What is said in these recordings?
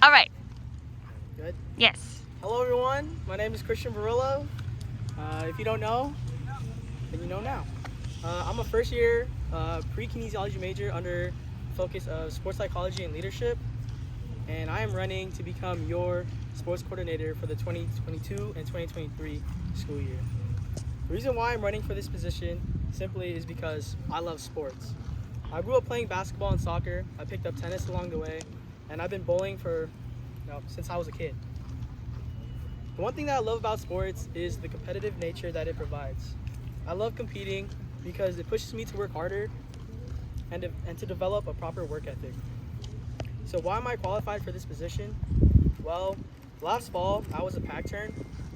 All right. Good. Yes. Hello, everyone. My name is Borillo. If you don't know, then you know now. I'm a first-year pre-kinesiology major under focus of sports psychology and leadership, and I am running to become your sports coordinator for the 2022 and 2023 school year. The reason why I'm running for this position simply is because I love sports. I grew up playing basketball and soccer. I picked up tennis along the way, and I've been bowling since I was a kid. The one thing that I love about sports is the competitive nature that it provides. I love competing because it pushes me to work harder and to develop a proper work ethic. So why am I qualified for this position? Well, last fall I was a pack turn,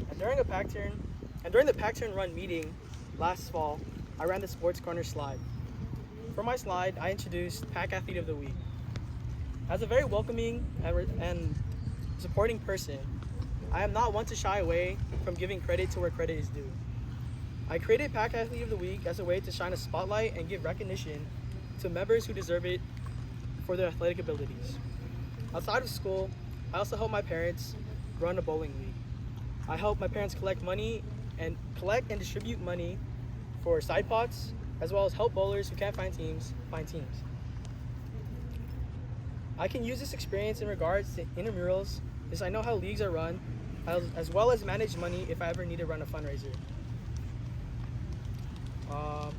and during the pack turn run meeting last fall, I ran the sports corner slide. For my slide, I introduced Pack Athlete of the Week. As a very welcoming and supporting person, I am not one to shy away from giving credit to where credit is due. I created Pack Athlete of the Week as a way to shine a spotlight and give recognition to members who deserve it for their athletic abilities. Outside of school, I also help my parents run a bowling league. I help my parents collect and distribute money for side pots, as well as help bowlers who can't find teams find teams. I can use this experience in regards to intramurals, as I know how leagues are run, as well as manage money if I ever need to run a fundraiser. I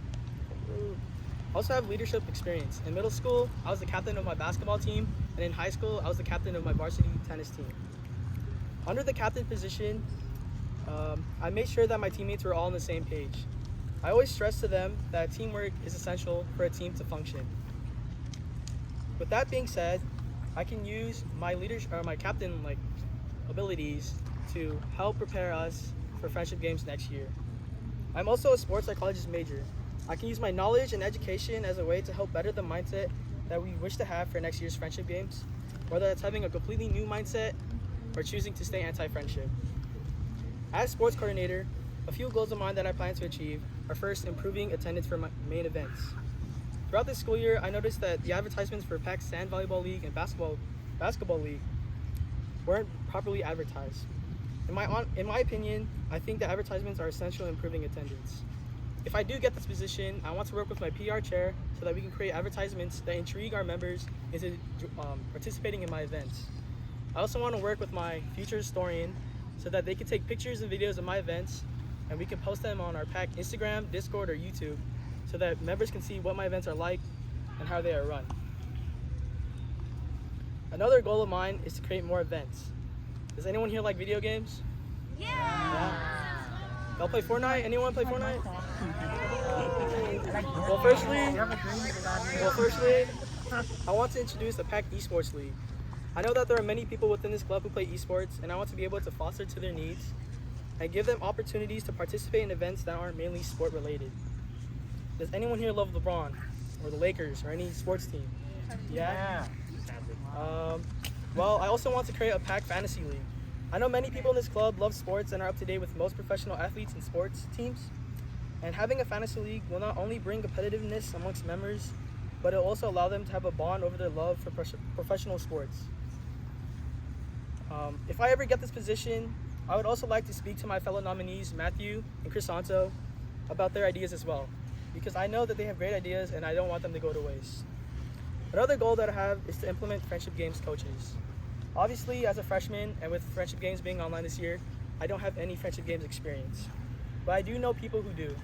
also have leadership experience. In middle school, I was the captain of my basketball team, and in high school, I was the captain of my varsity tennis team. Under the captain position, I made sure that my teammates were all on the same page. I always stress to them that teamwork is essential for a team to function. With that being said, I can use my captain abilities to help prepare us for friendship games next year. I'm also a sports psychologist major. I can use my knowledge and education as a way to help better the mindset that we wish to have for next year's friendship games, whether that's having a completely new mindset or choosing to stay anti-friendship. As sports coordinator, a few goals of mine that I plan to achieve are first, improving attendance for my main events. Throughout this school year, I noticed that the advertisements for PAC's Sand Volleyball League and Basketball League weren't properly advertised. In my opinion, I think the advertisements are essential in improving attendance. If I do get this position, I want to work with my PR chair so that we can create advertisements that intrigue our members into participating in my events. I also want to work with my future historian so that they can take pictures and videos of my events, and we can post them on our PAC Instagram, Discord, or YouTube so that members can see what my events are like and how they are run. Another goal of mine is to create more events. Does anyone here like video games? Yeah. Y'all play Fortnite? Anyone play Fortnite? Well, firstly, I want to introduce the PAC Esports League. I know that there are many people within this club who play esports, and I want to be able to foster to their needs and give them opportunities to participate in events that aren't mainly sport related. Does anyone here love LeBron or the Lakers or any sports team? Yeah? Well, I also want to create a PAC Fantasy League. I know many people in this club love sports and are up to date with most professional athletes and sports teams. And having a fantasy league will not only bring competitiveness amongst members, but it will also allow them to have a bond over their love for professional sports. If I ever get this position, I would also like to speak to my fellow nominees, Matthew and Crisanto, about their ideas as well, because I know that they have great ideas and I don't want them to go to waste. Another goal that I have is to implement friendship games coaches. Obviously, as a freshman and with friendship games being online this year, I don't have any friendship games experience, but I do know people who do,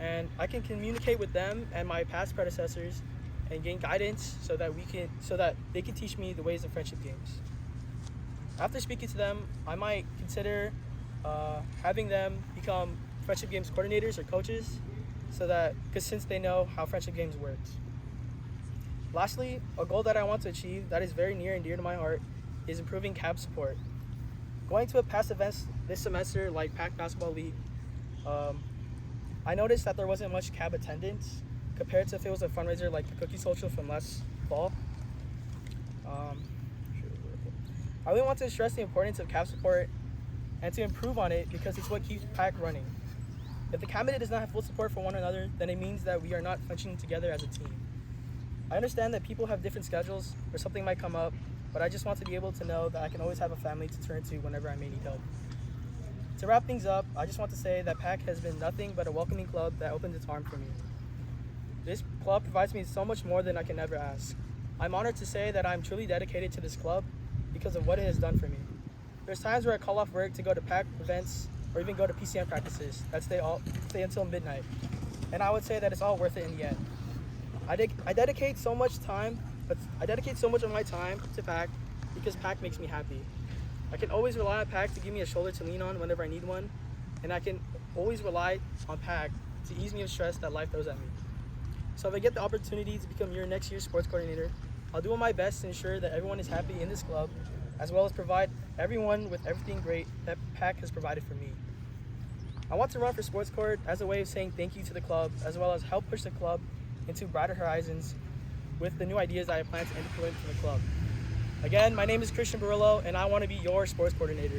and I can communicate with them and my past predecessors and gain guidance so that they can teach me the ways of friendship games. After speaking to them, I might consider having them become friendship games coordinators or coaches, since they know how friendship games works. Lastly, a goal that I want to achieve that is very near and dear to my heart is improving CAB support. Going to past events this semester like PAC Basketball League, I noticed that there wasn't much CAB attendance compared to if it was a fundraiser like the Cookie Social from last fall. I really want to stress the importance of CAB support and to improve on it because it's what keeps PAC running. If the cabinet does not have full support for one another, then it means that we are not functioning together as a team. I understand that people have different schedules or something might come up, but I just want to be able to know that I can always have a family to turn to whenever I may need help. To wrap things up, I just want to say that PAC has been nothing but a welcoming club that opens its arms for me. This club provides me so much more than I can ever ask. I'm honored to say that I'm truly dedicated to this club because of what it has done for me. There's times where I call off work to go to PAC events or even go to PCM practices that stay until midnight. And I would say that it's all worth it in the end. I dedicate so much of my time to PAC because PAC makes me happy. I can always rely on PAC to give me a shoulder to lean on whenever I need one, and I can always rely on PAC to ease me of stress that life throws at me. So if I get the opportunity to become your next year's sports coordinator, I'll do my best to ensure that everyone is happy in this club, as well as provide everyone with everything great that PAC has provided for me. I want to run for sports court as a way of saying thank you to the club, as well as help push the club into brighter horizons with the new ideas I plan to implement for the club. Again, my name is Christian Borillo, and I want to be your sports coordinator.